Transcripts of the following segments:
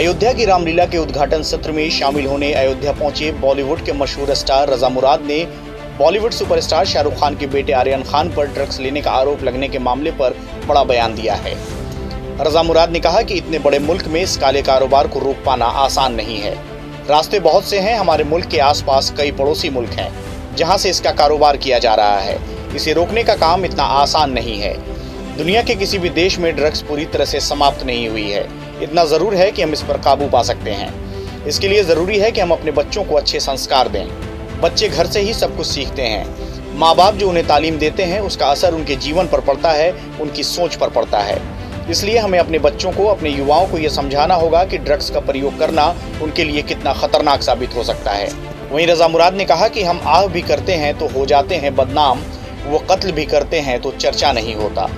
अयोध्या की रामलीला के उद्घाटन सत्र में शामिल होने अयोध्या पहुंचे बॉलीवुड के मशहूर स्टार रजा मुराद ने बॉलीवुड सुपरस्टार शाहरुख खान के बेटे आर्यन खान पर ड्रग्स लेने का आरोप लगने के मामले पर बड़ा बयान दिया है। रजा मुराद ने कहा कि इतने बड़े मुल्क में इस काले कारोबार को रोक पाना आसान नहीं है। रास्ते बहुत से हैं, हमारे मुल्क के आसपास कई पड़ोसी मुल्क हैं जहां से इसका कारोबार किया जा रहा है। इसे रोकने का काम इतना आसान नहीं है। दुनिया के किसी भी देश में ड्रग्स पूरी तरह से समाप्त नहीं हुई है। इतना जरूर है कि हम इस पर काबू पा सकते हैं। इसके लिए जरूरी है कि हम अपने बच्चों को अच्छे संस्कार दें। बच्चे घर से ही सब कुछ सीखते हैं। माँ बाप जो उन्हें तालीम देते हैं उसका असर उनके जीवन पर पड़ता है, उनकी सोच पर पड़ता है। इसलिए हमें अपने बच्चों को, अपने युवाओं को यह समझाना होगा कि ड्रग्स का प्रयोग करना उनके लिए कितना खतरनाक साबित हो सकता है। वहीं रजा मुराद ने कहा कि हम आह भी करते हैं तो हो जाते हैं बदनाम, वो कत्ल भी करते हैं तो चर्चा नहीं होता।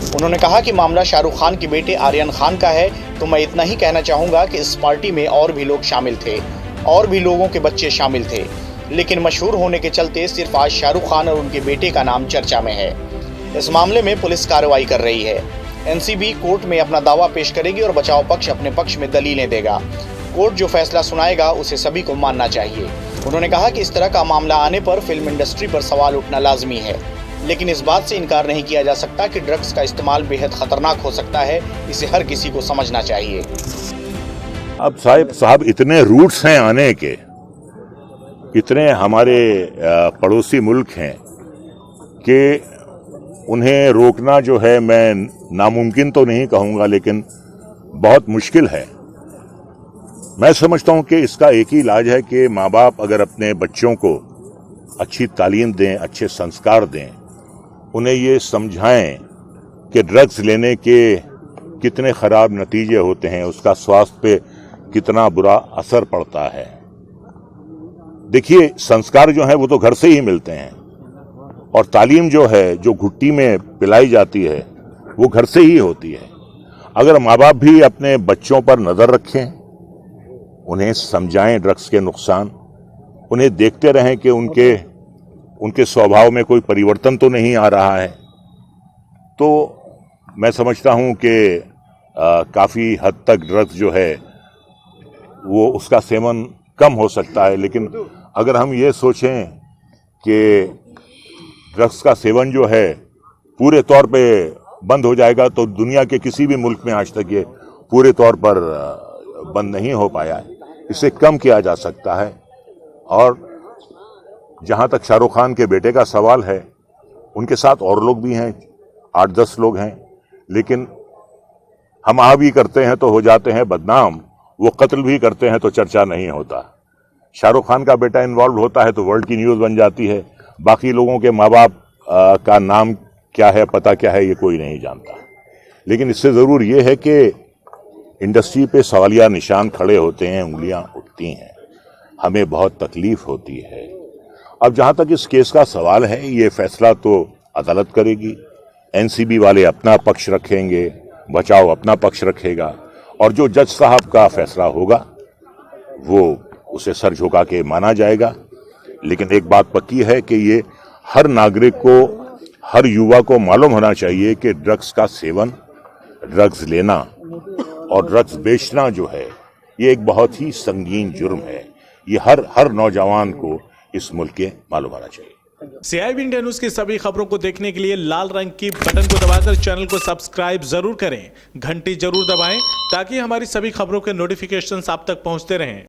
उन्होंने कहा कि मामला शाहरुख खान के बेटे आर्यन खान का है, तो मैं इतना ही कहना चाहूँगा कि इस पार्टी में और भी लोग शामिल थे, और भी लोगों के बच्चे शामिल थे, लेकिन मशहूर होने के चलते सिर्फ आज शाहरुख खान और उनके बेटे का नाम चर्चा में है। इस मामले में पुलिस कार्रवाई कर रही है। एनसीबी कोर्ट में अपना दावा पेश करेगी और बचाव पक्ष अपने पक्ष में दलीलें देगा। कोर्ट जो फैसला सुनाएगा उसे सभी को मानना चाहिए। उन्होंने कहा कि इस तरह का मामला आने पर फिल्म इंडस्ट्री पर सवाल उठना लाजमी है, लेकिन इस बात से इनकार नहीं किया जा सकता कि ड्रग्स का इस्तेमाल बेहद खतरनाक हो सकता है। इसे हर किसी को समझना चाहिए। अब साहब इतने रूट्स हैं आने के, इतने हमारे पड़ोसी मुल्क हैं कि उन्हें रोकना जो है, मैं नामुमकिन तो नहीं कहूँगा लेकिन बहुत मुश्किल है। मैं समझता हूँ कि इसका एक ही इलाज है कि माँ बाप अगर अपने बच्चों को अच्छी तालीम दें, अच्छे संस्कार दें, उन्हें ये समझाएं कि ड्रग्स लेने के कितने ख़राब नतीजे होते हैं, उसका स्वास्थ्य पे कितना बुरा असर पड़ता है। देखिए, संस्कार जो है वो तो घर से ही मिलते हैं, और तालीम जो है, जो घुट्टी में पिलाई जाती है, वो घर से ही होती है। अगर माँ बाप भी अपने बच्चों पर नज़र रखें, उन्हें समझाएं ड्रग्स के नुकसान, उन्हें देखते रहें कि उनके स्वभाव में कोई परिवर्तन तो नहीं आ रहा है, तो मैं समझता हूं कि काफ़ी हद तक ड्रग्स जो है वो उसका सेवन कम हो सकता है। लेकिन अगर हम ये सोचें कि ड्रग्स का सेवन जो है पूरे तौर पे बंद हो जाएगा, तो दुनिया के किसी भी मुल्क में आज तक ये पूरे तौर पर बंद नहीं हो पाया है। इसे कम किया जा सकता है। और जहां तक शाहरुख खान के बेटे का सवाल है, उनके साथ और लोग भी हैं, 8-10 लोग हैं, लेकिन हम आह भी करते हैं तो हो जाते हैं बदनाम, वो कत्ल भी करते हैं तो चर्चा नहीं होता। शाहरुख खान का बेटा इन्वॉल्व होता है तो वर्ल्ड की न्यूज़ बन जाती है। बाकी लोगों के माँ बाप का नाम क्या है, पता क्या है, ये कोई नहीं जानता। लेकिन इससे ज़रूर ये है कि इंडस्ट्री पे सवालिया निशान खड़े होते हैं, उंगलियां उठती हैं, हमें बहुत तकलीफ होती है। अब जहां तक इस केस का सवाल है, ये फैसला तो अदालत करेगी। एनसीबी वाले अपना पक्ष रखेंगे, बचाव अपना पक्ष रखेगा, और जो जज साहब का फैसला होगा वो उसे सर झुका के माना जाएगा। लेकिन एक बात पक्की है कि ये हर नागरिक को, हर युवा को मालूम होना चाहिए कि ड्रग्स का सेवन, ड्रग्स लेना और ड्रग्स बेचना जो है, ये एक बहुत ही संगीन जुर्म है। ये हर नौजवान को इस मुल्क के मालूम होना चाहिए। CIB इंडिया न्यूज की सभी खबरों को देखने के लिए लाल रंग की बटन को दबाकर चैनल को सब्सक्राइब जरूर करें, घंटी जरूर दबाएं ताकि हमारी सभी खबरों के नोटिफिकेशंस आप तक पहुंचते रहें।